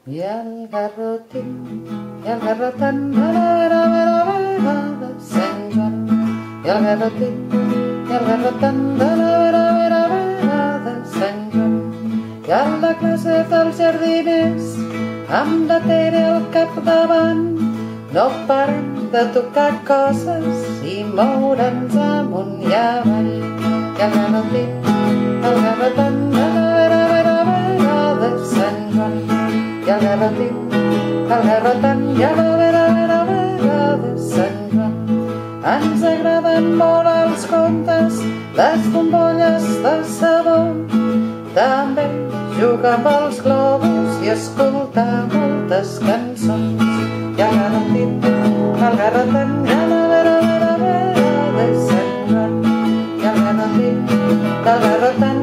I el garrotín, i el garrotant, a la vera, vera, vera de Sant Joan. I el garrotín, i el garrotant, a la vera, vera, vera de Sant Joan. I a la classe dels jardiners, amb la Tere al capdavant, no parem de tocar coses i moure'ns amunt i avall. I el garrotín, el garrotant, a la vera, vera, vera de Sant Joan. I el garrotín, el garrotant, i a la vera, vera, vera de Sant Joan. Ens agraden molt els contes, les bombolles de sabó, també jugar amb els globus i escoltar moltes cançons. I el garrotín, el garrotant, i a la vera, vera, vera de Sant Joan. I el garrotín, el garrotant,